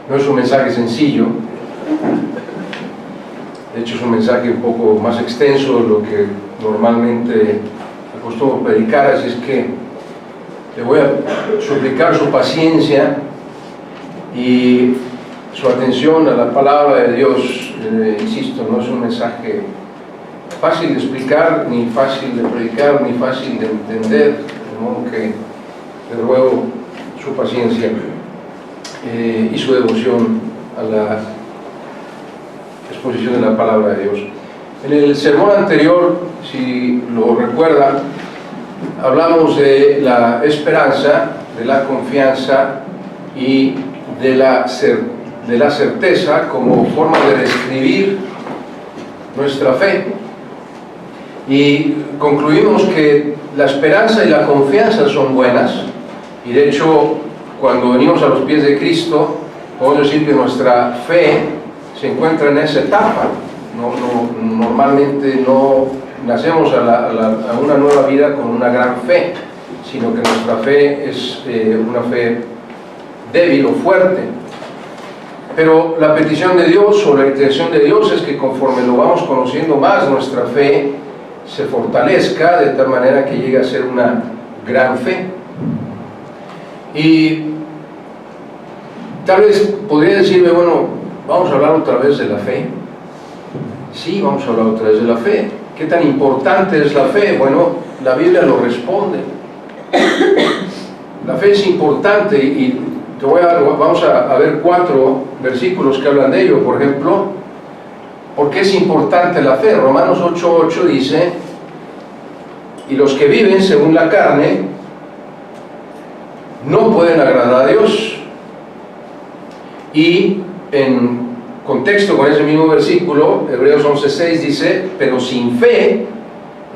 No es un mensaje sencillo, de hecho es un mensaje un poco más extenso de lo que normalmente acostumbro predicar, así es que le voy a suplicar su paciencia y su atención a la palabra de Dios. Insisto, no es un mensaje fácil de explicar, ni fácil de predicar, ni fácil de entender, de modo que le ruego su paciencia y su devoción a la exposición de la palabra de Dios. En el sermón anterior, si lo recuerda, hablamos de la esperanza, de la confianza y de la certeza como forma de describir nuestra fe. Y concluimos que la esperanza y la confianza son buenas, y de hecho cuando venimos a los pies de Cristo podemos decir que nuestra fe se encuentra en esa etapa. Normalmente no nacemos a una nueva vida con una gran fe, sino que nuestra fe es una fe débil o fuerte. Pero la petición de Dios o la intención de Dios es que conforme lo vamos conociendo más, nuestra fe se fortalezca de tal manera que llegue a ser una gran fe. Y tal vez podría decirme, bueno, vamos a hablar otra vez de la fe. Sí, vamos a hablar otra vez de la fe. ¿Qué tan importante es la fe? Bueno, la Biblia lo responde. La fe es importante y vamos a ver 4 versículos que hablan de ello. Por ejemplo, ¿por qué es importante la fe? Romanos 8:8 dice: y los que viven según la carne no pueden agradar a Dios. Y en contexto con ese mismo versículo, Hebreos 11:6 dice: pero sin fe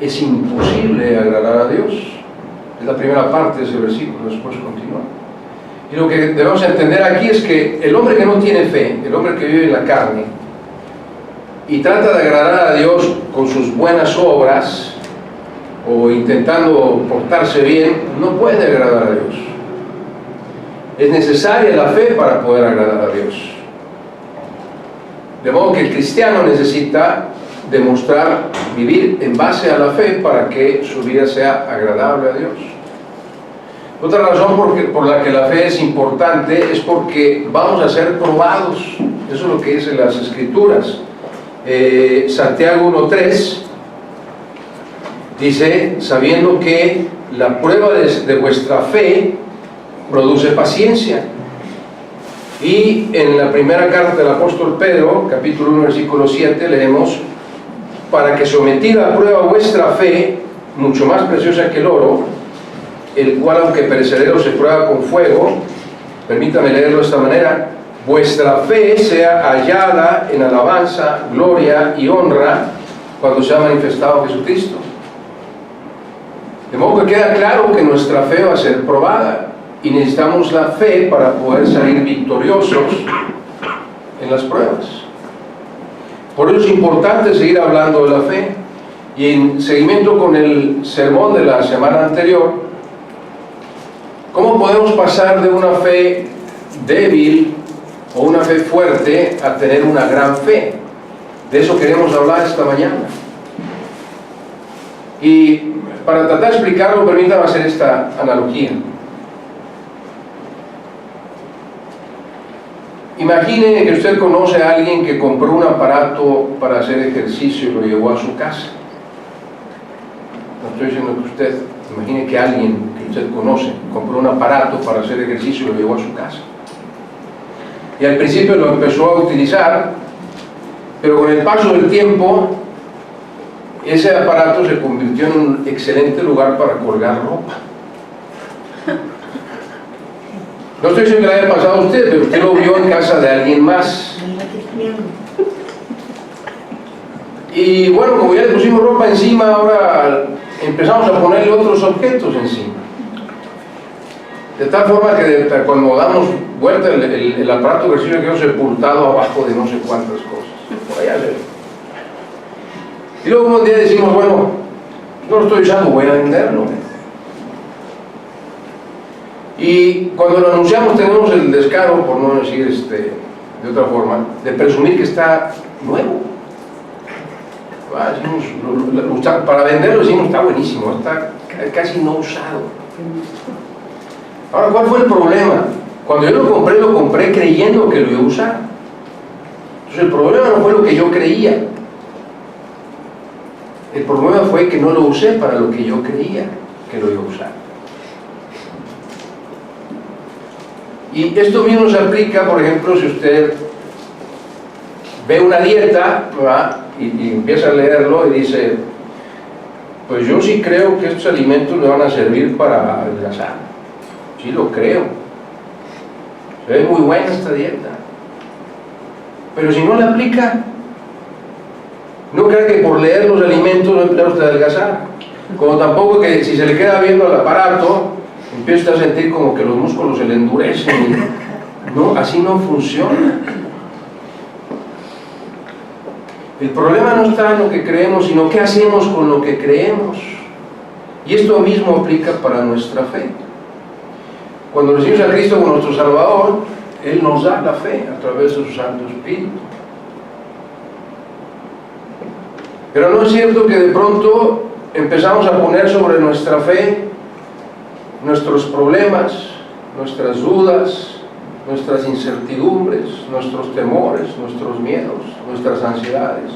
es imposible agradar a Dios. Es la primera parte de ese versículo, después continúa. Y lo que debemos entender aquí es que el hombre que no tiene fe, el hombre que vive en la carne y trata de agradar a Dios con sus buenas obras o intentando portarse bien, no puede agradar a Dios. Es necesaria la fe para poder agradar a Dios. De modo que el cristiano necesita demostrar, vivir en base a la fe para que su vida sea agradable a Dios. Otra razón por la que la fe es importante es porque vamos a ser probados. Eso es lo que dicen las Escrituras. Santiago 1:3 dice: sabiendo que la prueba de vuestra fe produce paciencia. Y en la primera carta del apóstol Pedro, capítulo 1, versículo 7, leemos: para que sometida a prueba vuestra fe, mucho más preciosa que el oro, el cual aunque perecedero se prueba con fuego, permítame leerlo de esta manera: vuestra fe sea hallada en alabanza, gloria y honra cuando se ha manifestado Jesucristo. De modo que queda claro que nuestra fe va a ser probada y necesitamos la fe para poder salir victoriosos en las pruebas. Por eso es importante seguir hablando de la fe. Y en seguimiento con el sermón de la semana anterior, ¿cómo podemos pasar de una fe débil o una fe fuerte a tener una gran fe? De eso queremos hablar esta mañana. Y para tratar de explicarlo, permítame hacer esta analogía. Imagine que usted conoce a alguien que compró un aparato para hacer ejercicio y lo llevó a su casa. No estoy diciendo que usted, imagine que alguien que usted conoce compró un aparato para hacer ejercicio y lo llevó a su casa. Y al principio lo empezó a utilizar, pero con el paso del tiempo, ese aparato se convirtió en un excelente lugar para colgar ropa. No estoy diciendo que le haya pasado a usted, pero usted lo vio en casa de alguien más. Y bueno, como ya le pusimos ropa encima, ahora empezamos a ponerle otros objetos encima. De tal forma que cuando damos vuelta el aparato de ejercicio quedó sepultado abajo de no sé cuántas cosas. Por allá se ve. Y luego un día decimos, bueno, no lo estoy usando, voy a venderlo. Y cuando lo anunciamos tenemos el descaro, por no decir de otra forma, de presumir que está nuevo. Para venderlo decimos está buenísimo, está casi no usado. Ahora, ¿cuál fue el problema? Cuando yo lo compré creyendo que lo iba a usar. Entonces el problema no fue lo que yo creía. El problema fue que no lo usé para lo que yo creía que lo iba a usar. Y esto mismo se aplica, por ejemplo, si usted ve una dieta, ¿verdad? Y empieza a leerlo y dice, pues yo sí creo que estos alimentos me van a servir para adelgazar. Sí lo creo. Se ve muy buena esta dieta. Pero si no la aplica, no crea que por leer los alimentos va a empezar usted a adelgazar. Como tampoco que si se le queda viendo el aparato, empieza a sentir como que los músculos se le endurecen. No, así no funciona. El problema no está en lo que creemos, sino qué hacemos con lo que creemos. Y esto mismo aplica para nuestra fe. Cuando recibimos a Cristo como nuestro Salvador, Él nos da la fe a través de su Santo Espíritu. Pero no es cierto que de pronto empezamos a poner sobre nuestra fe nuestros problemas, nuestras dudas, nuestras incertidumbres, nuestros temores, nuestros miedos, nuestras ansiedades.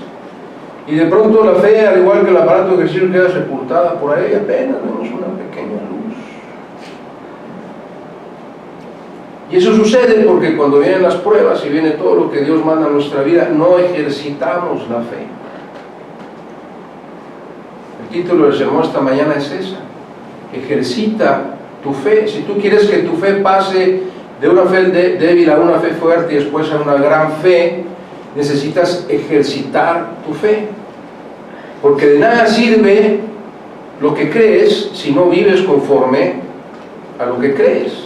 Y de pronto la fe, al igual que el aparato de ejercicio, queda sepultada por ahí, apenas vemos una pequeña luz. Y eso sucede porque cuando vienen las pruebas y viene todo lo que Dios manda a nuestra vida, no ejercitamos la fe. El título del sermón esta mañana es esa: ejercita tu fe. Si tú quieres que tu fe pase de una fe débil a una fe fuerte y después a una gran fe, necesitas ejercitar tu fe, porque de nada sirve lo que crees si no vives conforme a lo que crees.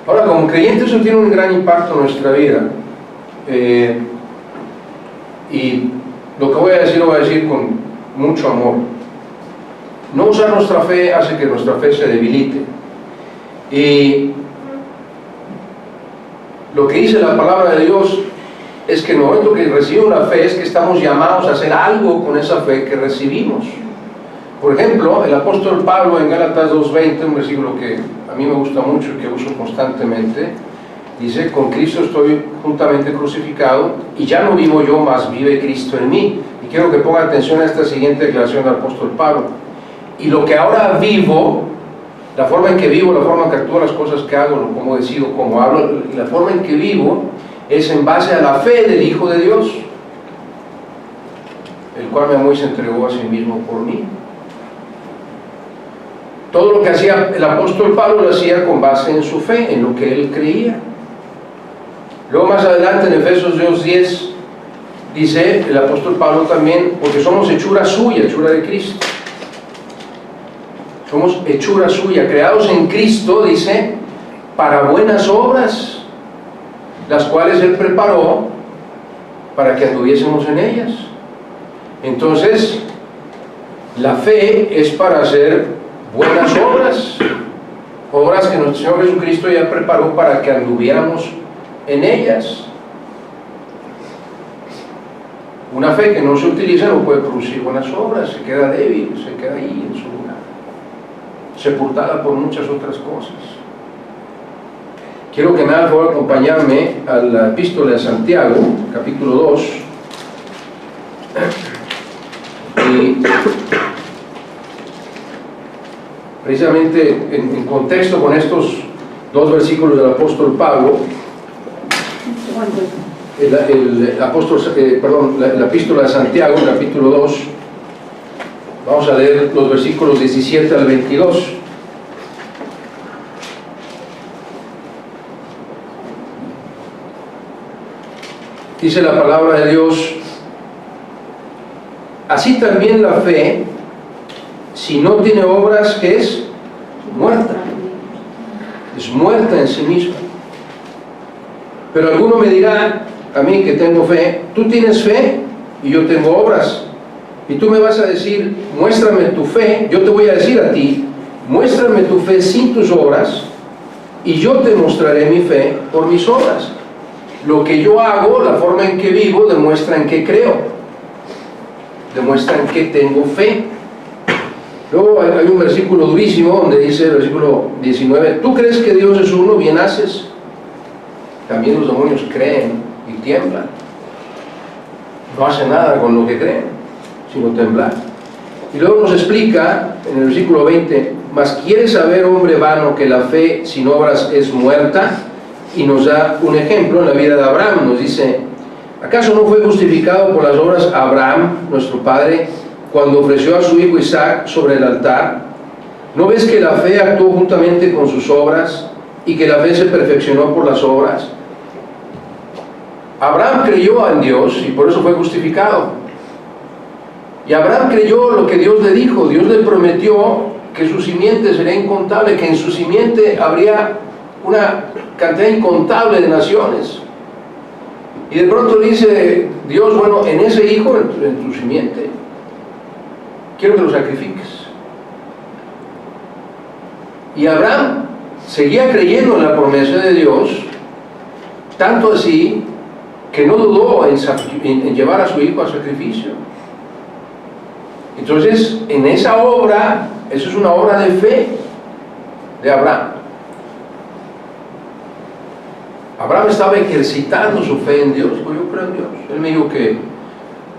Ahora, como creyentes, eso tiene un gran impacto en nuestra vida, y lo que voy a decir lo voy a decir con mucho amor. No usar nuestra fe hace que nuestra fe se debilite. Y lo que dice la palabra de Dios es que en el momento que recibimos la fe es que estamos llamados a hacer algo con esa fe que recibimos. Por ejemplo, el apóstol Pablo en Gálatas 2:20, un versículo que a mí me gusta mucho y que uso constantemente, dice: con Cristo estoy juntamente crucificado y ya no vivo yo, mas vive Cristo en mí. Y quiero que pongan atención a esta siguiente declaración del apóstol Pablo: y lo que ahora vivo, la forma en que vivo, la forma en que actúo, las cosas que hago, cómo decido, cómo hablo, la forma en que vivo es en base a la fe del Hijo de Dios, el cual me amó y se entregó a sí mismo por mí. Todo lo que hacía el apóstol Pablo lo hacía con base en su fe, en lo que él creía. Luego más adelante en Efesios 2:10 dice el apóstol Pablo también: porque somos hechura suya, hechura de Cristo. Somos hechura suya, creados en Cristo, dice, para buenas obras, las cuales Él preparó para que anduviésemos en ellas. Entonces, la fe es para hacer buenas obras, obras que nuestro Señor Jesucristo ya preparó para que anduviéramos en ellas. Una fe que no se utiliza no puede producir buenas obras, se queda débil, se queda ahí en su lugar, sepultada por muchas otras cosas. Quiero que me hagan el favor de acompañarme a la epístola de Santiago, capítulo 2, y precisamente en contexto con estos dos versículos del apóstol Pablo, la epístola de Santiago, capítulo 2, vamos a leer los versículos 17 al 22. Dice la palabra de Dios: así también la fe, si no tiene obras, es muerta. Es muerta en sí misma. Pero alguno me dirá a mí que tengo fe: tú tienes fe y yo tengo obras. Y tú me vas a decir: muéstrame tu fe. Yo te voy a decir a ti muéstrame tu fe sin tus obras, y yo te mostraré mi fe por mis obras. Lo que yo hago, la forma en que vivo, demuestra en qué creo, demuestra en qué tengo fe. Luego hay un versículo durísimo donde dice, el versículo 19, ¿tú crees que Dios es uno? Bien haces. También los demonios creen y tiemblan. No hacen nada con lo que creen, sino temblar. Y luego nos explica en el versículo 20, mas ¿quieres saber, hombre vano, que la fe sin obras es muerta? Y nos da un ejemplo en la vida de Abraham. Nos dice, ¿acaso no fue justificado por las obras Abraham, nuestro padre, cuando ofreció a su hijo Isaac sobre el altar? ¿No ves que la fe actuó juntamente con sus obras y que la fe se perfeccionó por las obras? Abraham creyó en Dios y por eso fue justificado. Y Abraham creyó lo que Dios le dijo. Dios le prometió que su simiente sería incontable, que en su simiente habría una cantidad incontable de naciones. Y de pronto dice Dios, bueno, en ese hijo, en tu simiente, quiero que lo sacrifiques. Y Abraham seguía creyendo en la promesa de Dios, tanto así que no dudó en llevar a su hijo a sacrificio. Entonces, en esa obra, eso es una obra de fe de Abraham. Abraham estaba ejercitando su fe en Dios. Pues yo creo en Dios. Él me dijo que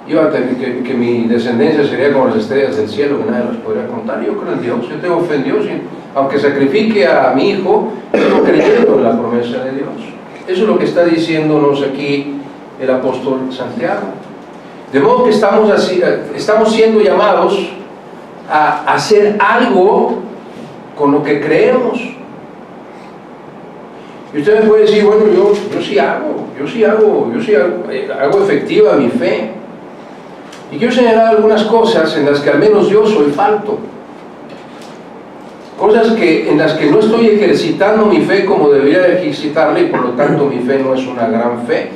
que mi descendencia sería como las estrellas del cielo, que nadie las podría contar. Yo creo en Dios, yo tengo fe en Dios, y aunque sacrifique a mi hijo, estoy creyendo en la promesa de Dios. Eso es lo que está diciéndonos aquí el apóstol Santiago. De modo que estamos siendo llamados a hacer algo con lo que creemos. Y usted me puede decir, bueno, yo sí hago efectiva mi fe. Y quiero señalar algunas cosas en las que al menos yo soy falto. Cosas en las que no estoy ejercitando mi fe como debería ejercitarla, y por lo tanto mi fe no es una gran fe.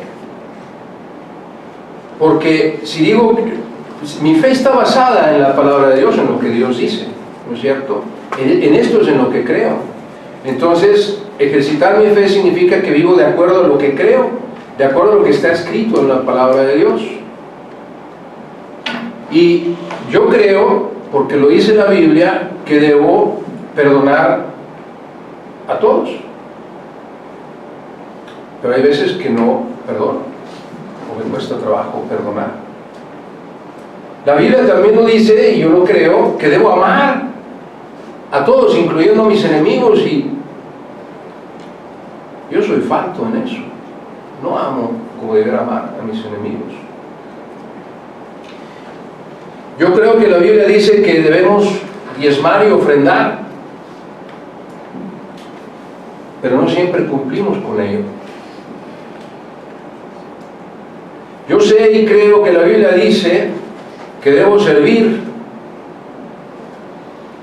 Porque si digo, mi fe está basada en la palabra de Dios, en lo que Dios dice, ¿no es cierto? En esto es en lo que creo. Entonces, ejercitar mi fe significa que vivo de acuerdo a lo que creo, de acuerdo a lo que está escrito en la palabra de Dios. Y yo creo, porque lo dice la Biblia, que debo perdonar a todos. Pero hay veces que no perdono, o me cuesta trabajo perdonar. La Biblia también lo dice, y yo lo creo, que debo amar a todos, incluyendo a mis enemigos, y yo soy falto en eso. No amo como debería amar a mis enemigos. Yo creo que la Biblia dice que debemos diezmar y ofrendar, pero no siempre cumplimos con ello. Yo sé y creo que la Biblia dice que debo servir,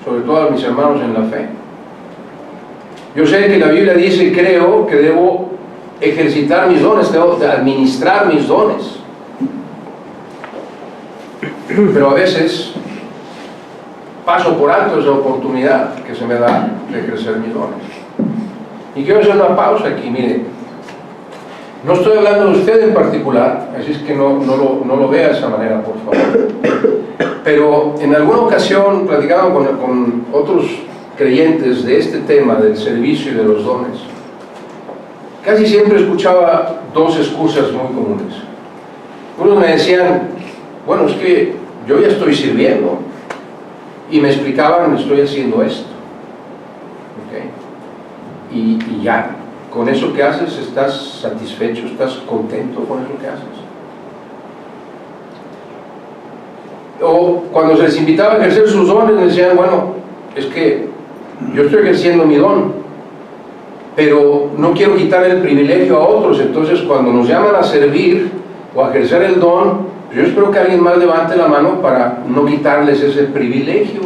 sobre todo a mis hermanos en la fe. Yo sé que la Biblia dice y creo que debo ejercitar mis dones, debo administrar mis dones. Pero a veces paso por alto esa oportunidad que se me da de ejercer mis dones. Y quiero hacer una pausa aquí, mire. No estoy hablando de usted en particular, así es que no lo vea de esa manera, por favor. Pero en alguna ocasión, platicando con otros creyentes de este tema del servicio y de los dones, casi siempre escuchaba dos excusas muy comunes. Unos me decían, bueno, es que yo ya estoy sirviendo, y me explicaban, estoy haciendo esto, ¿okay? Y ya, con eso que haces, ¿estás satisfecho? ¿Estás contento con eso que haces? O cuando se les invitaba a ejercer sus dones, me decían, bueno, es que yo estoy ejerciendo mi don, pero no quiero quitar el privilegio a otros. Entonces cuando nos llaman a servir o a ejercer el don, yo espero que alguien más levante la mano para no quitarles ese privilegio.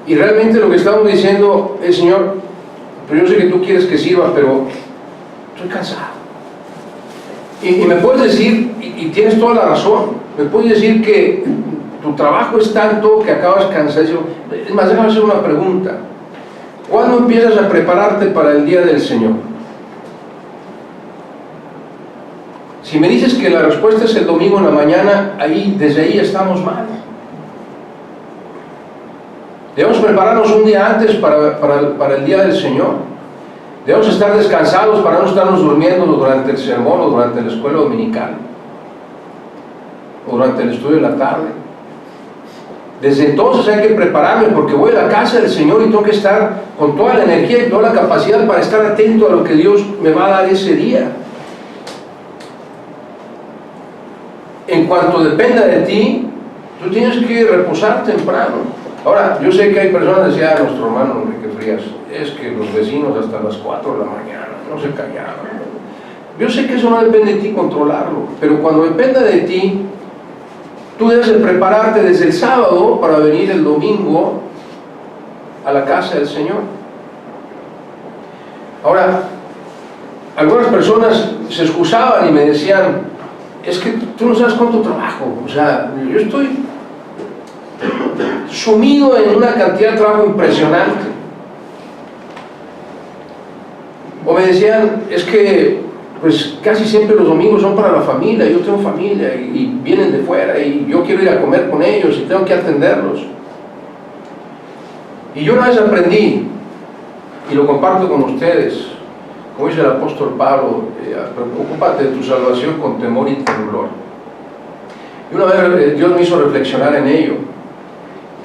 Y realmente lo que estamos diciendo es, Señor, pero yo sé que tú quieres que sirva, pero estoy cansado. Y me puedes decir, y tienes toda la razón, Me puedes decir que tu trabajo es tanto que acabas cansado. Es más, déjame hacer una pregunta. ¿Cuándo empiezas a prepararte para el día del Señor? Si me dices que la respuesta es el domingo en la mañana, desde ahí estamos mal. Debemos prepararnos un día antes para el día del Señor. Debemos estar descansados para no estarnos durmiendo durante el sermón o durante la escuela dominical o durante el estudio de la tarde. Desde entonces hay que prepararme, porque voy a la casa del Señor y tengo que estar con toda la energía y toda la capacidad para estar atento a lo que Dios me va a dar ese día. En cuanto dependa de ti, tú tienes que reposar temprano. Ahora, yo sé que hay personas que decían, nuestro hermano Enrique Frías, es que los vecinos hasta las 4 de la mañana no se callaban. Yo sé que eso no depende de ti controlarlo, pero cuando dependa de ti, tú debes de prepararte desde el sábado para venir el domingo a la casa del Señor. Ahora, algunas personas se excusaban y me decían, es que tú no sabes cuánto trabajo, o sea, yo estoy sumido en una cantidad de trabajo impresionante. O me decían, es que pues casi siempre los domingos son para la familia, yo tengo familia y vienen de fuera y yo quiero ir a comer con ellos y tengo que atenderlos. Y yo una vez aprendí, y lo comparto con ustedes, como dice el apóstol Pablo, ocúpate de tu salvación con temor y temblor. Y una vez Dios me hizo reflexionar en ello.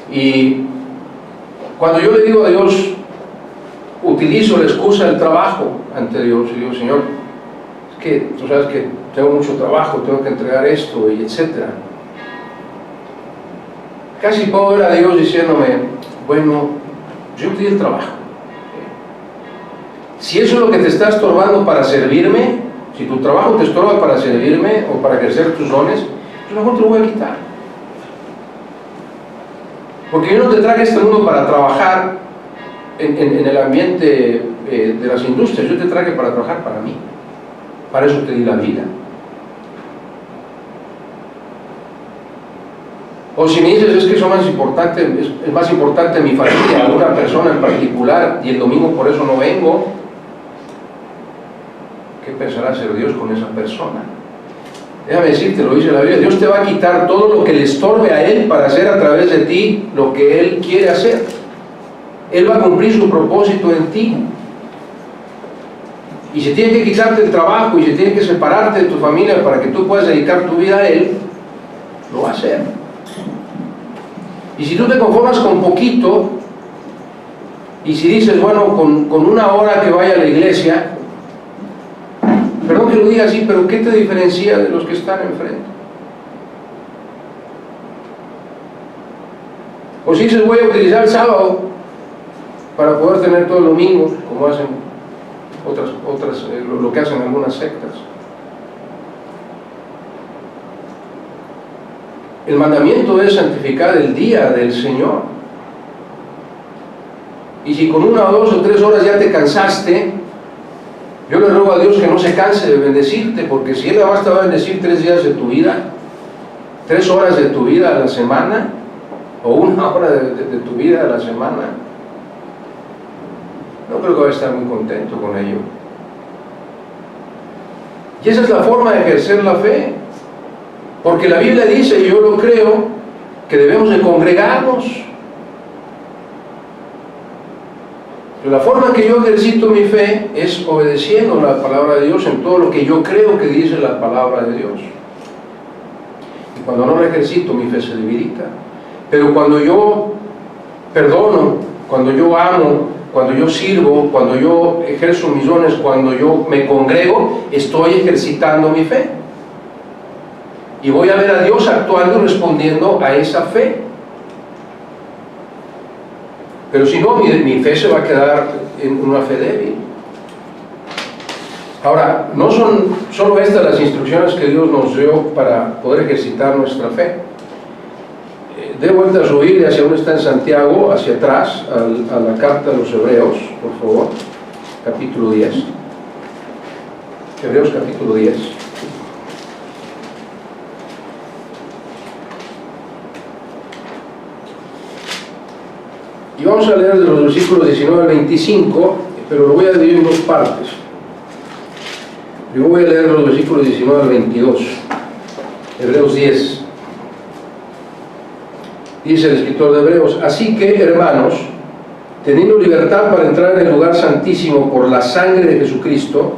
Y cuando yo le digo a Dios, utilizo la excusa del trabajo ante Dios, y digo, Señor, es que tú sabes que tengo mucho trabajo, tengo que entregar esto, y etcétera. Casi puedo ver a Dios diciéndome, bueno, yo te di el trabajo. Si eso es lo que te está estorbando para servirme, si tu trabajo te estorba para servirme o para ejercer tus dones, yo mejor te lo voy a quitar. Porque yo no te traje a este mundo para trabajar en el ambiente de las industrias, yo te traje para trabajar para mí. Para eso te di la vida. O si me dices, es que eso es más importante mi familia, una persona en particular, y el domingo por eso no vengo, ¿qué pensará hacer Dios con esa persona? Déjame decirte, lo dice la Biblia, Dios te va a quitar todo lo que le estorbe a Él para hacer a través de ti lo que Él quiere hacer. Él va a cumplir su propósito en ti. Y si tiene que quitarte el trabajo y si tiene que separarte de tu familia para que tú puedas dedicar tu vida a Él, lo va a hacer. Y si tú te conformas con poquito, y si dices, bueno, con una hora que vaya a la iglesia, perdón que lo diga así, pero ¿qué te diferencia de los que están enfrente? O si dices, voy a utilizar el sábado para poder tener todo el domingo, como hacen lo que hacen algunas sectas. El mandamiento es santificar el día del Señor. Y si con 1 o 2 o 3 horas ya te cansaste, yo le ruego a Dios que no se canse de bendecirte, porque si Él además te va a bendecir 3 días de tu vida, 3 horas de tu vida a la semana, o 1 hora de tu vida a la semana, no creo que va a estar muy contento con ello. Y esa es la forma de ejercer la fe, porque la Biblia dice, y yo lo creo, que debemos de congregarnos. La forma en que yo ejercito mi fe es obedeciendo la palabra de Dios en todo lo que yo creo que dice la palabra de Dios. Y cuando no la ejercito, mi fe se debilita. Pero cuando yo perdono, cuando yo amo, cuando yo sirvo, cuando yo ejerzo mis dones, cuando yo me congrego, estoy ejercitando mi fe. Y voy a ver a Dios actuando y respondiendo a esa fe. Pero si no, mi fe se va a quedar en una fe débil. Ahora, no son solo estas las instrucciones que Dios nos dio para poder ejercitar nuestra fe. De vuelta a su Biblia, si aún está en Santiago, hacia atrás, a la carta de los Hebreos, por favor, capítulo 10. Hebreos capítulo 10. Y vamos a leer de los versículos 19 al 25, pero lo voy a dividir en dos partes. Yo voy a leer los versículos 19 al 22, Hebreos 10. Dice el escritor de Hebreos: así que, hermanos, teniendo libertad para entrar en el lugar santísimo por la sangre de Jesucristo,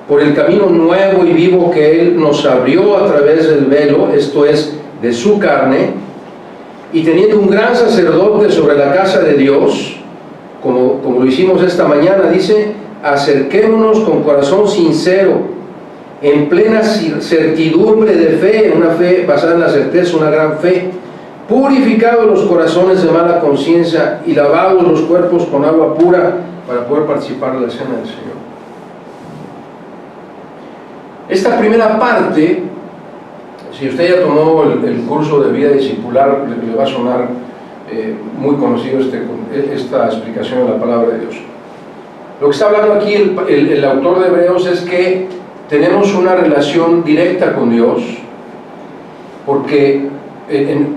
por el camino nuevo y vivo que Él nos abrió a través del velo, esto es, de su carne, y teniendo un gran sacerdote sobre la casa de Dios, como lo hicimos esta mañana, dice: acerquémonos con corazón sincero, en plena certidumbre de fe, una fe basada en la certeza, una gran fe, purificados los corazones de mala conciencia y lavados los cuerpos con agua pura, para poder participar de la cena del Señor. Esta primera parte, si usted ya tomó el curso de vida discipular, le va a sonar muy conocido esta explicación de la palabra de Dios. Lo que está hablando aquí el autor de Hebreos es que tenemos una relación directa con Dios, porque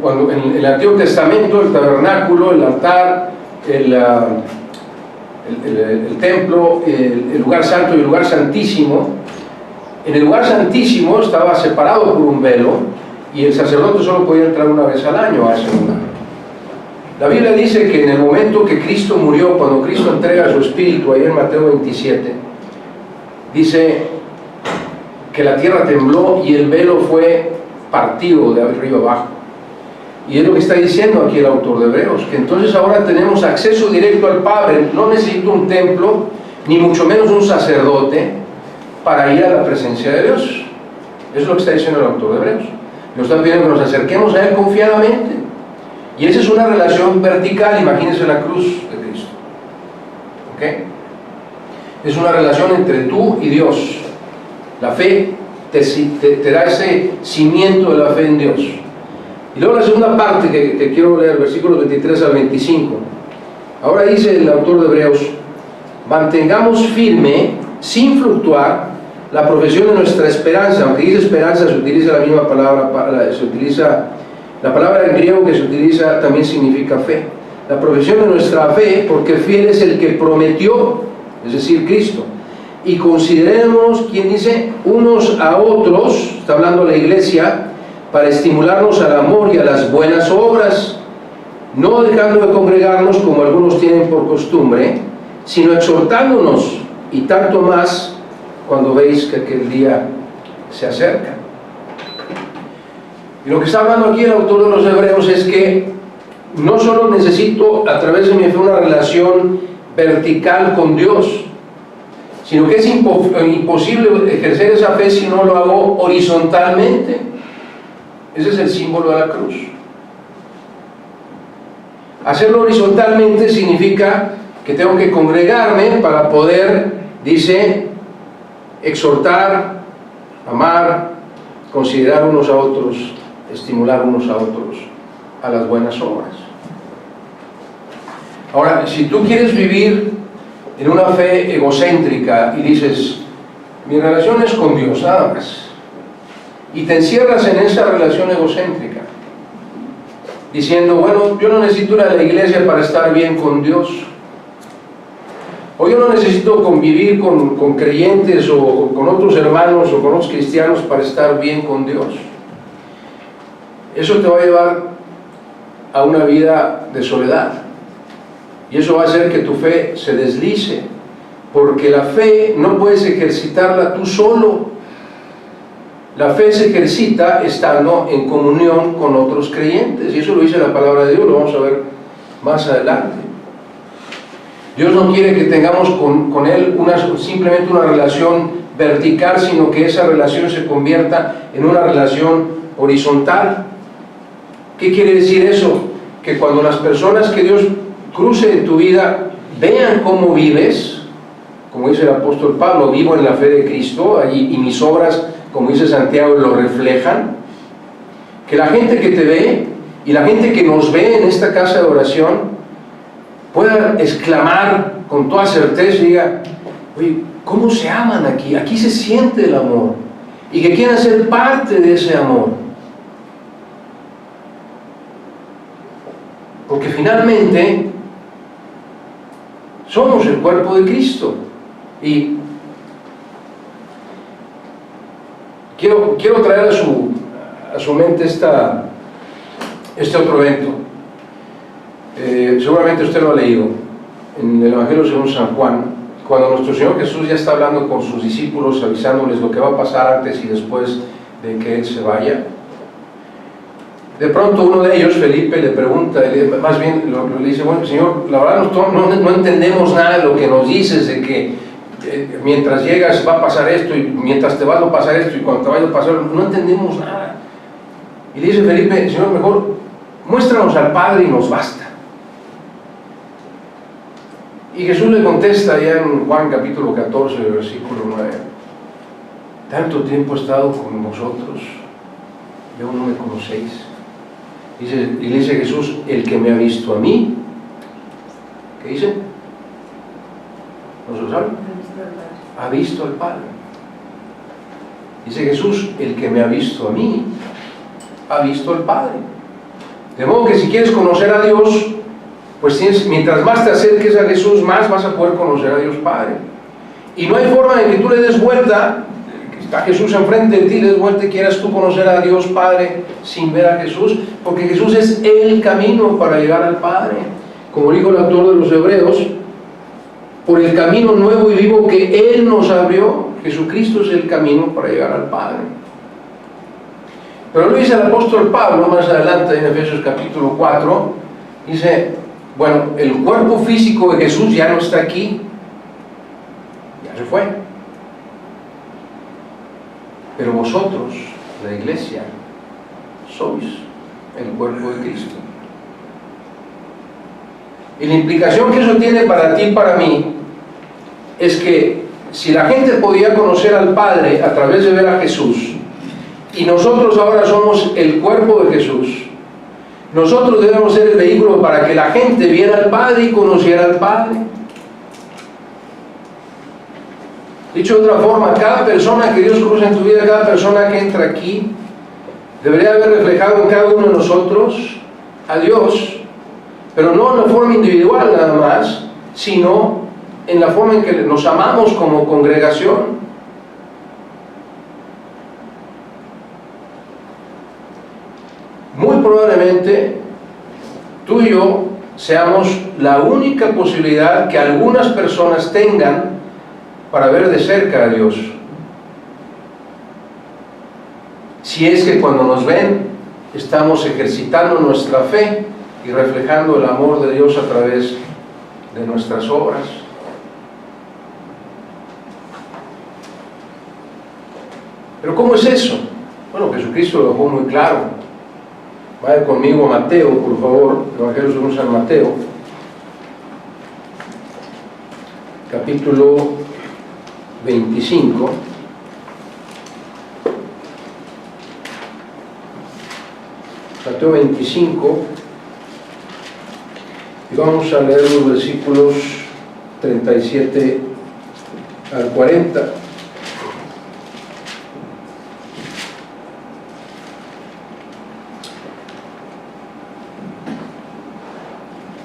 cuando en el Antiguo Testamento, el tabernáculo, el altar, el templo, el lugar santo y el lugar santísimo, en el lugar santísimo estaba separado por un velo y el sacerdote solo podía entrar una vez al año a ese lugar. La Biblia dice que en el momento que Cristo murió, cuando Cristo entrega su espíritu, ahí en Mateo 27, dice que la tierra tembló y el velo fue partido de arriba abajo. Y es lo que está diciendo aquí el autor de Hebreos, que entonces ahora tenemos acceso directo al Padre. No necesito un templo, ni mucho menos un sacerdote, para ir a la presencia de Dios. Eso es lo que está diciendo el autor de Hebreos. Nos está pidiendo que nos acerquemos a Él confiadamente. Y esa es una relación vertical, imagínense la cruz de Cristo. ¿Ok? Es una relación entre tú y Dios. La fe te da ese cimiento de la fe en Dios. Y luego la segunda parte que quiero leer, versículos 23 al 25. Ahora dice el autor de Hebreos: mantengamos firme, sin fluctuar, la profesión de nuestra esperanza. Aunque dice esperanza, se utiliza la misma palabra, la palabra en griego que se utiliza también significa fe. La profesión de nuestra fe, porque fiel es el que prometió, es decir, Cristo. Y consideremos, quien dice, unos a otros, está hablando la iglesia, para estimularnos al amor y a las buenas obras, no dejando de congregarnos como algunos tienen por costumbre, sino exhortándonos, y tanto más cuando veis que aquel día se acerca. Y lo que está hablando aquí el autor de los Hebreos es que no solo necesito a través de mi fe una relación vertical con Dios, sino que es imposible ejercer esa fe si no lo hago horizontalmente. Ese es el símbolo de la cruz. Hacerlo horizontalmente significa que tengo que congregarme para poder, dice, exhortar, amar, considerar unos a otros, estimular unos a otros a las buenas obras. Ahora, si tú quieres vivir en una fe egocéntrica y dices, mi relación es con Dios, nada más, y te encierras en esa relación egocéntrica, diciendo, bueno, yo no necesito ir a la iglesia para estar bien con Dios, o yo no necesito convivir con creyentes o con otros hermanos o con otros cristianos para estar bien con Dios. Eso te va a llevar a una vida de soledad, y eso va a hacer que tu fe se deslice, porque la fe no puedes ejercitarla tú solo. La fe se ejercita estando en comunión con otros creyentes, y eso lo dice la palabra de Dios, lo vamos a ver más adelante. Dios no quiere que tengamos con Él simplemente una relación vertical, sino que esa relación se convierta en una relación horizontal. ¿Qué quiere decir eso? Que cuando las personas que Dios cruce en tu vida vean cómo vives, como dice el apóstol Pablo, vivo en la fe de Cristo, y mis obras, como dice Santiago, lo reflejan. Que la gente que te ve y la gente que nos ve en esta casa de oración pueda exclamar con toda certeza y diga, oye, ¿cómo se aman aquí? Aquí se siente el amor, y que quieran ser parte de ese amor. Porque finalmente Somos el cuerpo de Cristo. Y quiero traer a su mente este otro evento. Seguramente usted lo ha leído en el Evangelio según San Juan, cuando nuestro Señor Jesús ya está hablando con sus discípulos, avisándoles lo que va a pasar antes y después de que Él se vaya. De pronto uno de ellos, Felipe, le pregunta, más bien le dice: bueno, Señor, la verdad no entendemos nada de lo que nos dices, de que mientras llegas va a pasar esto, y mientras te vas va a pasar esto, y cuando te vayas a pasar, no entendemos nada. Y le dice Felipe: Señor, mejor muéstranos al Padre y nos basta. Y Jesús le contesta ya en Juan capítulo 14, versículo 9: tanto tiempo he estado con vosotros y aún no me conocéis. Y le dice Jesús: el que me ha visto a mí, ¿qué dice? ¿No se lo sabe? Ha visto al Padre. Dice Jesús: el que me ha visto a mí, ha visto al Padre. De modo que si quieres conocer a Dios, pues mientras más te acerques a Jesús, más vas a poder conocer a Dios Padre. Y no hay forma de que tú le des vuelta, está Jesús enfrente de ti, le des vuelta y quieras tú conocer a Dios Padre sin ver a Jesús, porque Jesús es el camino para llegar al Padre. Como dijo el autor de los Hebreos: por el camino nuevo y vivo que Él nos abrió, Jesucristo es el camino para llegar al Padre. Pero lo dice el apóstol Pablo más adelante en Efesios capítulo 4, dice: bueno, el cuerpo físico de Jesús ya no está aquí, ya se fue, pero vosotros, la iglesia, sois el cuerpo de Cristo. Y la implicación que eso tiene para ti y para mí es que si la gente podía conocer al Padre a través de ver a Jesús, y nosotros ahora somos el cuerpo de Jesús, nosotros debemos ser el vehículo para que la gente viera al Padre y conociera al Padre. Dicho de otra forma, cada persona que Dios cruza en tu vida, cada persona que entra aquí, debería haber reflejado en cada uno de nosotros a Dios, pero no en la forma individual nada más, sino en la forma en que nos amamos como congregación. Muy probablemente tú y yo seamos la única posibilidad que algunas personas tengan para ver de cerca a Dios. Si es que cuando nos ven estamos ejercitando nuestra fe y reflejando el amor de Dios a través de nuestras obras. Pero ¿cómo es eso? Bueno, Jesucristo lo dejó muy claro. Vaya conmigo a Mateo, por favor, Evangelio según San Mateo, capítulo 25. Mateo 25, y vamos a leer los versículos 37 al 40.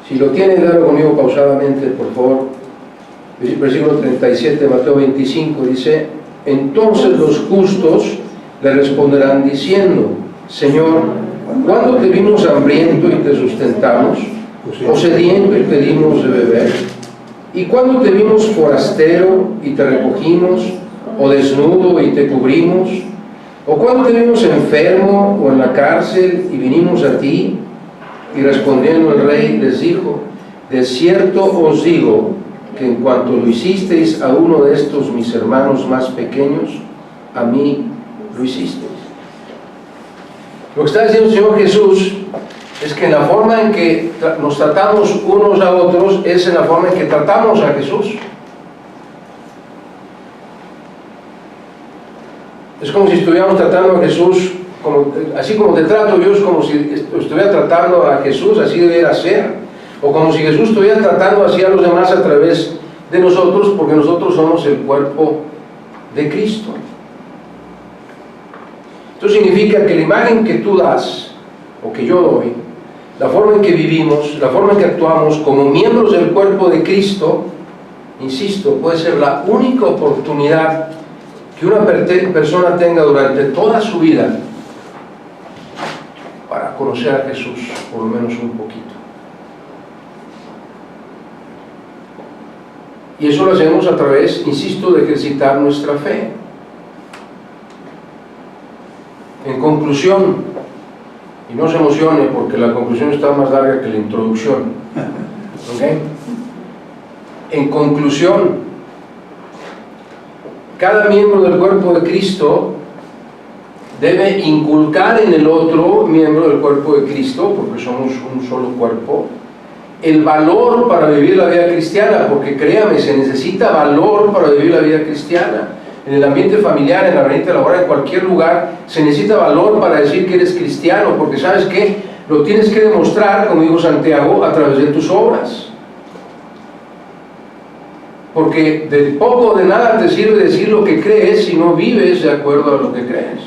Si lo tienen, léalo conmigo pausadamente, por favor. Versículo 37, Mateo 25, dice: entonces los justos le responderán diciendo: Señor, ¿cuándo te vimos hambriento y te sustentamos? ¿O sediento y te dimos de beber? ¿Y cuándo te vimos forastero y te recogimos? ¿O desnudo y te cubrimos? ¿O cuándo te vimos enfermo o en la cárcel y vinimos a ti? Y respondiendo el rey les dijo: de cierto os digo que en cuanto lo hicisteis a uno de estos mis hermanos más pequeños, a mí lo hicisteis. Lo que está diciendo el Señor Jesús es que en la forma en que nos tratamos unos a otros es en la forma en que tratamos a Jesús. Es como si estuviéramos tratando a Jesús así como te trato yo, es como si estuviera tratando a Jesús, así debería ser. O como si Jesús estuviera tratando así a los demás a través de nosotros, porque nosotros somos el cuerpo de Cristo. Esto significa que la imagen que tú das, o que yo doy, la forma en que vivimos, la forma en que actuamos como miembros del cuerpo de Cristo, insisto, puede ser la única oportunidad que una persona tenga durante toda su vida para conocer a Jesús, por lo menos un poquito. Y eso lo hacemos a través, insisto, de ejercitar nuestra fe. En conclusión, y no se emocione porque la conclusión está más larga que la introducción, ¿okay? En conclusión, cada miembro del cuerpo de Cristo debe inculcar en el otro miembro del cuerpo de Cristo, porque somos un solo cuerpo, el valor para vivir la vida cristiana, porque créame, se necesita valor para vivir la vida cristiana. En el ambiente familiar, en el ambiente laboral, en cualquier lugar, se necesita valor para decir que eres cristiano, porque ¿sabes qué? Lo tienes que demostrar, como dijo Santiago, a través de tus obras. Porque de poco o de nada te sirve decir lo que crees si no vives de acuerdo a lo que crees.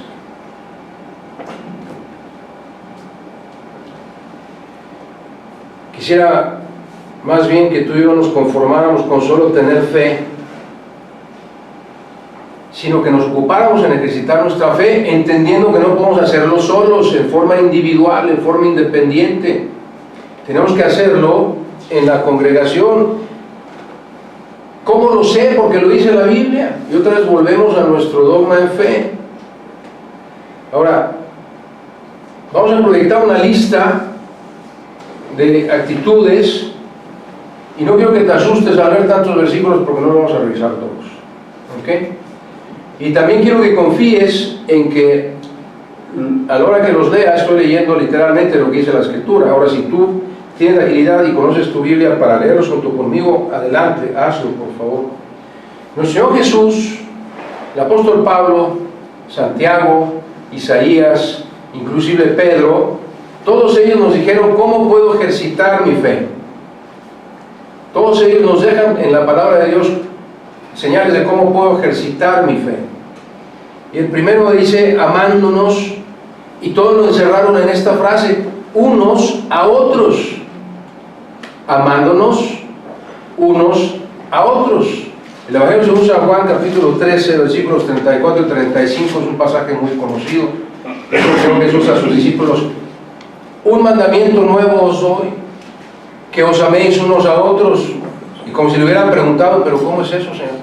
Quisiera más bien que tú y yo nos conformáramos con solo tener fe, sino que nos ocupáramos en ejercitar nuestra fe, entendiendo que no podemos hacerlo solos, en forma individual, en forma independiente. Tenemos que hacerlo en la congregación. ¿Cómo lo sé? Porque lo dice la Biblia. Y otra vez volvemos a nuestro dogma en fe. Ahora, vamos a proyectar una lista de actitudes, y no quiero que te asustes al ver tantos versículos porque no los vamos a revisar todos, ¿ok? Y también quiero que confíes en que a la hora que los lea estoy leyendo literalmente lo que dice la Escritura. Ahora, si tú tienes agilidad y conoces tu Biblia para leerlos junto conmigo, adelante, hazlo por favor. Nuestro Señor Jesús, el apóstol Pablo, Santiago, Isaías, inclusive Pedro, todos ellos nos dijeron cómo puedo ejercitar mi fe. Todos ellos nos dejan en la palabra de Dios señales de cómo puedo ejercitar mi fe. Y el primero dice, amándonos, y todos lo encerraron en esta frase, unos a otros. Amándonos unos a otros. El Evangelio según San Juan, capítulo 13, versículos 34 y 35, es un pasaje muy conocido. Eso Jesús a sus discípulos: un mandamiento nuevo os doy, que os améis unos a otros. Y como si le hubieran preguntado, ¿pero cómo es eso, Señor?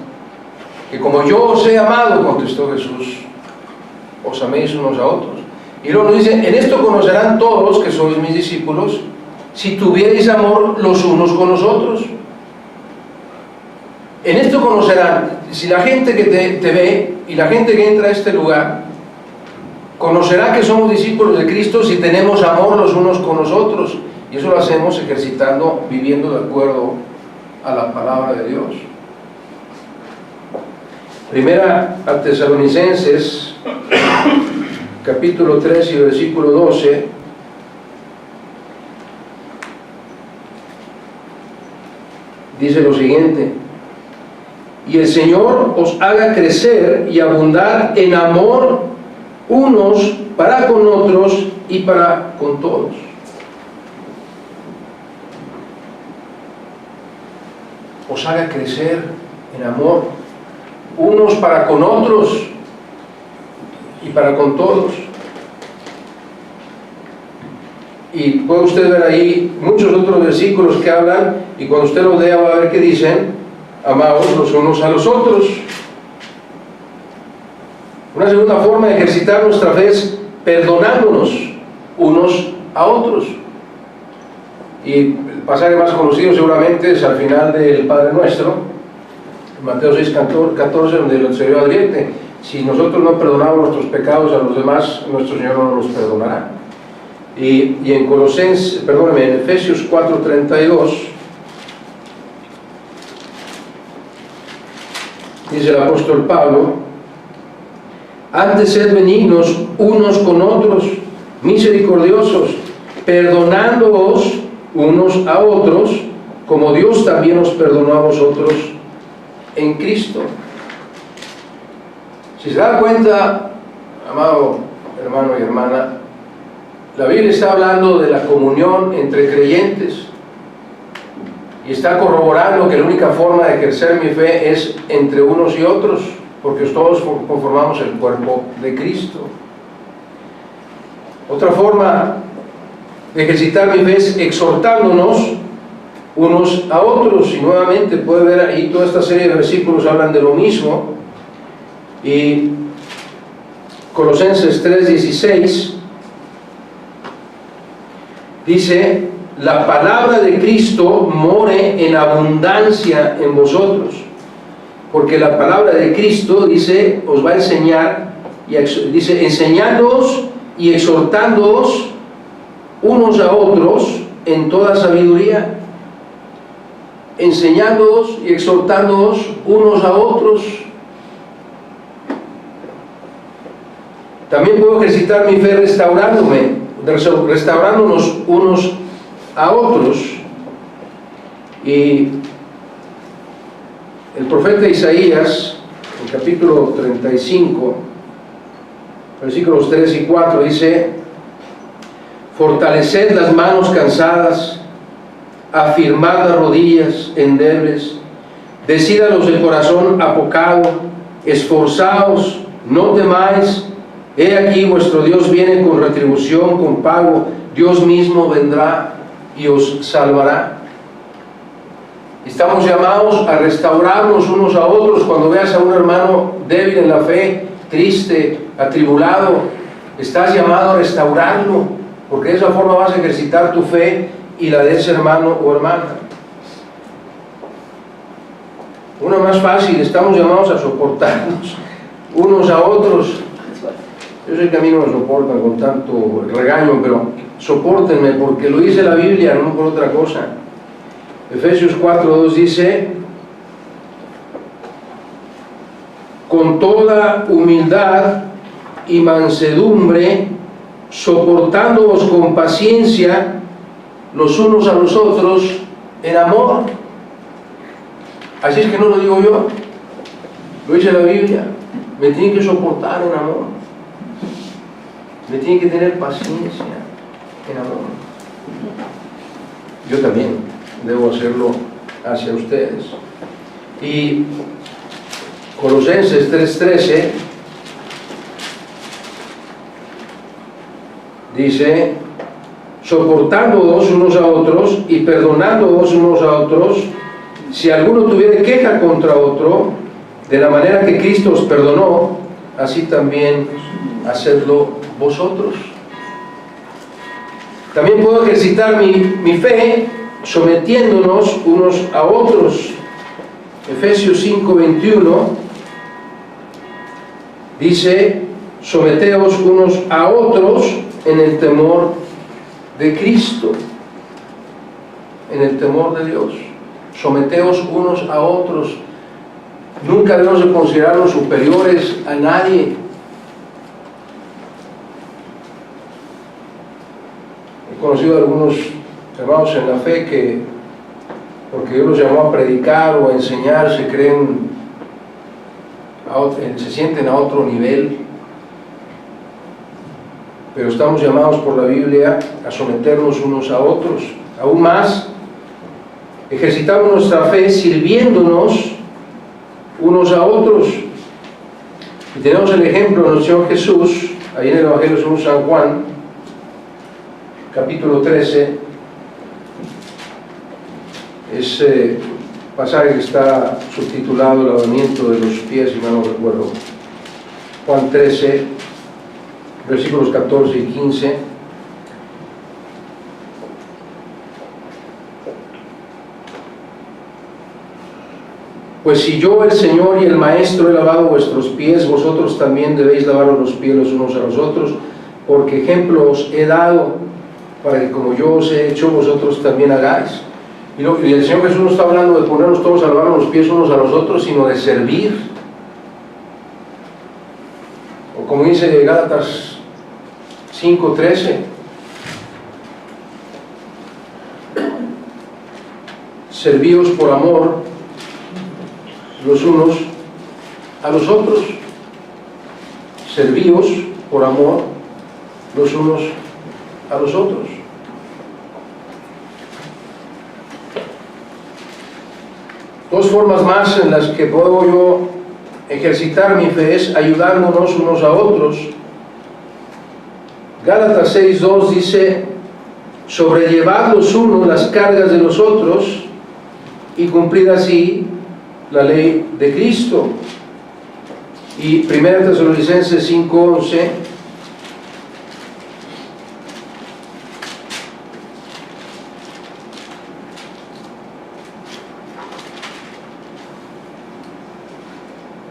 Que como yo os he amado, contestó Jesús, os améis unos a otros. Y luego nos dice, en esto conocerán todos que sois mis discípulos, si tuvierais amor los unos con los otros. En esto conocerán, si la gente que te ve y la gente que entra a este lugar, conocerá que somos discípulos de Cristo si tenemos amor los unos con los otros. Y eso lo hacemos ejercitando, viviendo de acuerdo a la palabra de Dios. Primera a Tesalonicenses, capítulo 3 y versículo 12, dice lo siguiente: y el Señor os haga crecer y abundar en amor unos para con otros y para con todos. Os haga crecer en amor unos para con otros y para con todos. Y puede usted ver ahí muchos otros versículos que hablan, y cuando usted los lea va a ver que dicen: amaos los unos a los otros. Una segunda forma de ejercitar nuestra fe es perdonándonos unos a otros. Y el pasaje más conocido seguramente es al final del Padre Nuestro, Mateo 6:14, donde el Señor advierte: si nosotros no perdonamos nuestros pecados a los demás, nuestro Señor no los perdonará. Y en en Efesios 4:32 dice el apóstol Pablo: antes sed benignos unos con otros, misericordiosos, perdonándoos unos a otros, como Dios también os perdonó a vosotros en Cristo. Si se da cuenta, amado hermano y hermana, la Biblia está hablando de la comunión entre creyentes, Y está corroborando que la única forma de ejercer mi fe es entre unos y otros, porque todos conformamos el cuerpo de Cristo. Otra forma de ejercitar mi fe es exhortándonos unos a otros, y nuevamente puede ver ahí toda esta serie de versículos hablan de lo mismo. Y Colosenses 3:16 dice: la palabra de Cristo more en abundancia en vosotros, porque la palabra de Cristo, dice, os va a enseñar, dice, enseñándoos y exhortándoos unos a otros en toda sabiduría. Enseñándoos y exhortándoos unos a otros. También puedo ejercitar mi fe restaurándonos unos a otros. Y el profeta Isaías, en capítulo 35, versículos 3 y 4, dice: fortaleced las manos cansadas, afirmad las rodillas endebles, decid a los del corazón apocado, esforzaos, no temáis, he aquí vuestro Dios viene con retribución, con pago, Dios mismo vendrá y os salvará. Estamos llamados a restaurarnos unos a otros. Cuando veas a un hermano débil en la fe, triste, atribulado, estás llamado a restaurarlo, porque de esa forma vas a ejercitar tu fe y la de ese hermano o hermana. Una más fácil: estamos llamados a soportarnos unos a otros. Yo sé que a mí no me soportan con tanto regaño, pero sopórtenme, porque lo dice la Biblia, no por otra cosa. Efesios 4:2 dice: con toda humildad y mansedumbre, soportándoos con paciencia los unos a los otros en amor. Así es que no lo digo yo, lo dice la Biblia. Me tienen que soportar en amor, me tienen que tener paciencia en amor. Yo también debo hacerlo hacia ustedes. Y Colosenses 3:13 dice: soportándoos unos a otros y perdonándoos unos a otros, si alguno tuviere queja contra otro, de la manera que Cristo os perdonó, así también hacedlo vosotros. También puedo ejercitar mi fe sometiéndonos unos a otros. Efesios 5:21 dice: someteos unos a otros en el temor de Cristo, en el temor de Dios. Someteos unos a otros. Nunca debemos de considerarnos superiores a nadie. He conocido a algunos hermanos en la fe que, porque Dios los llamó a predicar o a enseñar, se creen, se sienten a otro nivel. Pero estamos llamados por la Biblia a someternos unos a otros. Aún más, ejercitamos nuestra fe sirviéndonos unos a otros. Y tenemos el ejemplo de nuestro Señor Jesús, ahí en el Evangelio según San Juan, capítulo 13. Ese pasaje que está subtitulado el lavamiento de los pies, si mal no recuerdo. Juan 13, versículos 14 y 15. Pues si yo, el Señor y el Maestro, he lavado vuestros pies, vosotros también debéis lavaros los pies los unos a los otros, porque ejemplo os he dado, para que como yo os he hecho, vosotros también hagáis. Y el Señor Jesús no está hablando de ponernos todos a lavarnos los pies unos a los otros, sino de servir. O como dice Gálatas 5:13, servíos por amor los unos a los otros. Servíos por amor los unos a los otros. Dos formas más en las que puedo yo ejercitar mi fe es ayudándonos unos a otros. Gálatas 6:2 dice: sobrellevad los unos las cargas de los otros y cumplir así la ley de Cristo. Y 1 Tesalonicenses 5:11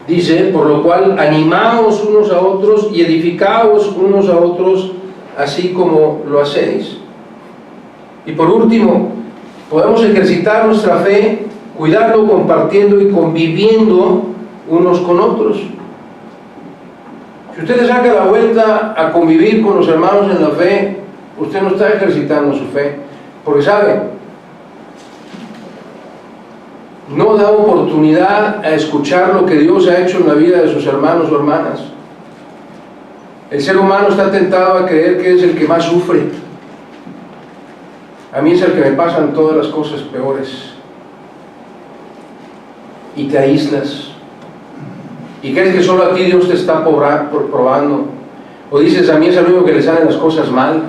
dice: por lo cual animaos unos a otros y edificaos unos a otros, así como lo hacéis. Y por último, podemos ejercitar nuestra fe cuidando, compartiendo y conviviendo unos con otros. Si usted le saca la vuelta a convivir con los hermanos en la fe, usted no está ejercitando su fe, porque sabe, no da oportunidad a escuchar lo que Dios ha hecho en la vida de sus hermanos o hermanas. El ser humano está tentado a creer que es el que más sufre. A mí es el que me pasan todas las cosas peores. Y te aíslas. Y crees que solo a ti Dios te está probando. O dices: a mí es el único que le salen las cosas mal.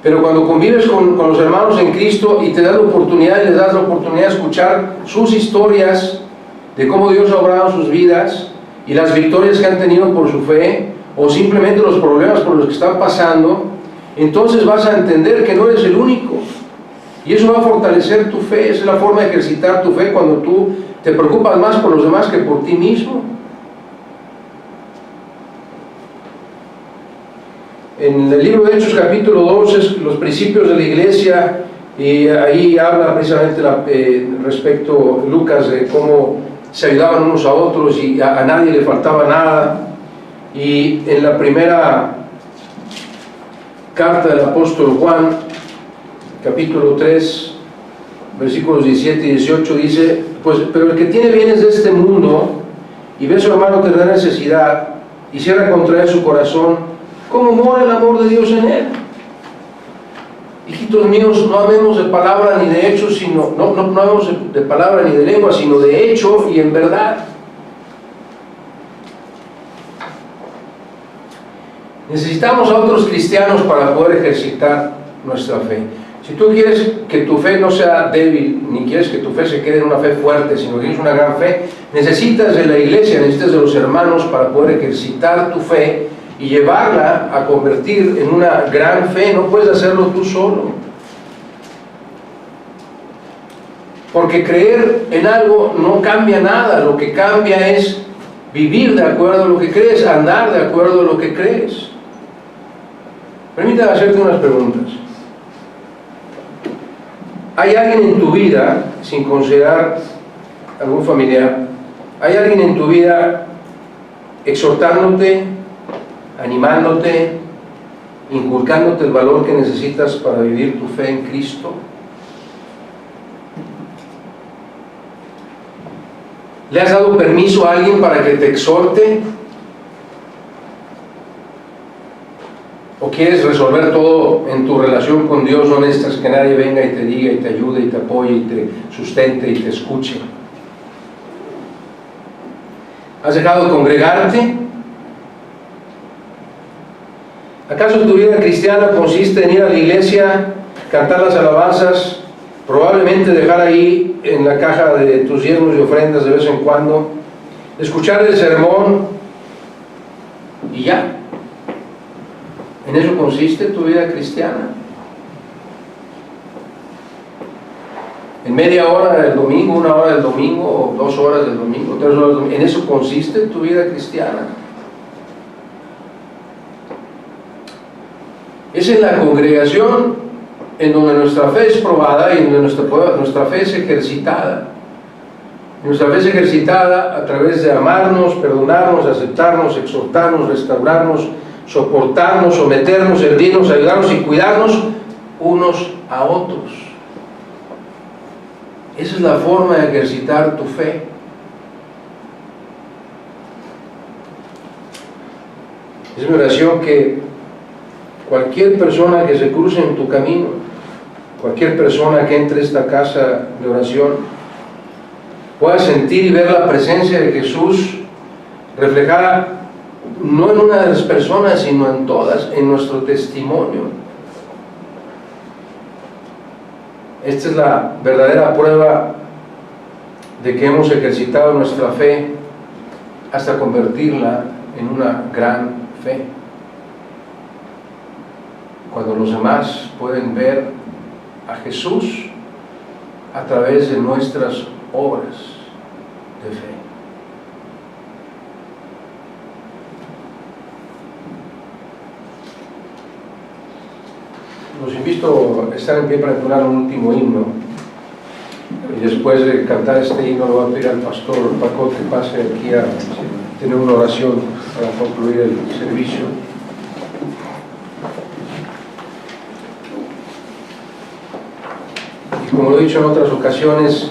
Pero cuando convives con los hermanos en Cristo y te das la oportunidad, y les das la oportunidad de escuchar sus historias de cómo Dios ha obrado en sus vidas y las victorias que han tenido por su fe, o simplemente los problemas por los que están pasando, entonces vas a entender que no eres el único. Y eso va a fortalecer tu fe. Esa es la forma de ejercitar tu fe, cuando tú te preocupas más por los demás que por ti mismo. En el libro de Hechos capítulo 2 es los principios de la iglesia, y ahí habla precisamente respecto Lucas de cómo se ayudaban unos a otros y a nadie le faltaba nada. Y en la primera carta del apóstol Juan, capítulo 3, versículos 17 y 18 dice: pues, pero el que tiene bienes de este mundo y ve a su hermano tener necesidad y cierra contra él su corazón, ¿cómo mora el amor de Dios en él? Hijitos míos, no hablemos de palabra ni de hecho, sino, no hablemos de palabra ni de lengua, sino de hecho y en verdad. Necesitamos a otros cristianos para poder ejercitar nuestra fe. Si tú quieres que tu fe no sea débil, ni quieres que tu fe se quede en una fe fuerte, sino que tienes una gran fe, necesitas de la iglesia, necesitas de los hermanos para poder ejercitar tu fe y llevarla a convertir en una gran fe. No puedes hacerlo tú solo. Porque creer en algo no cambia nada. Lo que cambia es vivir de acuerdo a lo que crees, andar de acuerdo a lo que crees. Permítame hacerte unas preguntas. ¿Hay alguien en tu vida, sin considerar algún familiar, hay alguien en tu vida exhortándote, animándote, inculcándote el valor que necesitas para vivir tu fe en Cristo? ¿Le has dado permiso a alguien para que te exhorte? ¿O quieres resolver todo en tu relación con Dios? No necesitas que nadie venga y te diga y te ayude y te apoye y te sustente y te escuche. ¿Has dejado de congregarte? ¿Acaso tu vida cristiana consiste en ir a la iglesia, cantar las alabanzas, probablemente dejar ahí en la caja de tus diezmos y ofrendas de vez en cuando, escuchar el sermón y ya? ¿En eso consiste tu vida cristiana? ¿En media hora del domingo, 1 hora del domingo, o 2 horas del domingo, 3 horas del domingo? ¿En eso consiste tu vida cristiana? Es en la congregación en donde nuestra fe es probada y en donde nuestra fe es ejercitada. Nuestra fe es ejercitada a través de amarnos, perdonarnos, aceptarnos, exhortarnos, restaurarnos, soportarnos, someternos, servirnos, ayudarnos y cuidarnos unos a otros. Esa es la forma de ejercitar tu fe. Es mi oración que cualquier persona que se cruce en tu camino, cualquier persona que entre a esta casa de oración, puedas sentir y ver la presencia de Jesús reflejada no en una de las personas, sino en todas, en nuestro testimonio. Esta es la verdadera prueba de que hemos ejercitado nuestra fe hasta convertirla en una gran fe. Cuando los demás pueden ver a Jesús a través de nuestras obras de fe. Los invito a estar en pie para entonar un último himno, y después de cantar este himno le voy a pedir al pastor Paco que pase aquí a tener una oración para concluir el servicio. Y como lo he dicho en otras ocasiones,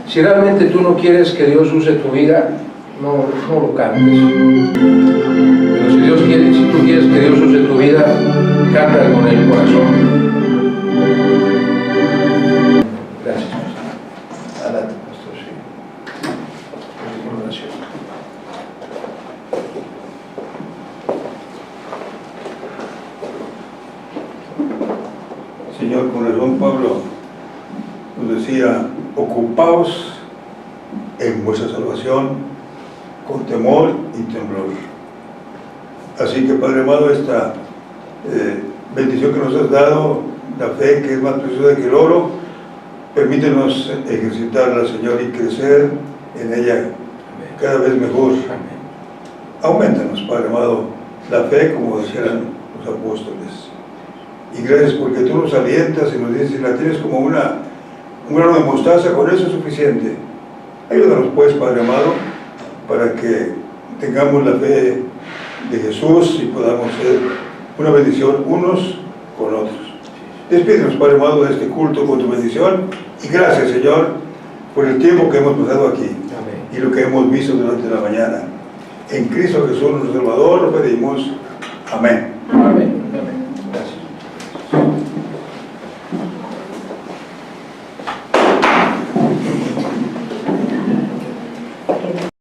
si realmente tú no quieres que Dios use tu vida, no lo cantes. Pero si tú quieres que Dios use tu vida, canta con el corazón. Gracias, pastor. Adelante, pastor, sí. Última oración. Señor, con razón Pablo nos decía: ocupaos en vuestra salvación con temor y temblor. Así que, Padre amado, esta bendición que nos has dado, la fe que es más preciosa que el oro, permítenos ejercitarla, Señor, y crecer en ella cada vez mejor. Aumentanos, Padre amado, la fe, como decían los apóstoles. Y gracias porque tú nos alientas y nos dices: si la tienes como un grano de mostaza, con eso es suficiente. Ayúdanos pues, Padre amado, para que tengamos la fe de Jesús y podamos ser una bendición unos con otros. Despídenos, Padre amado, de este culto con tu bendición, y gracias, Señor, por el tiempo que hemos pasado aquí. Amén. Y lo que hemos visto durante la mañana. En Cristo Jesús, nuestro Salvador, lo pedimos. Amén.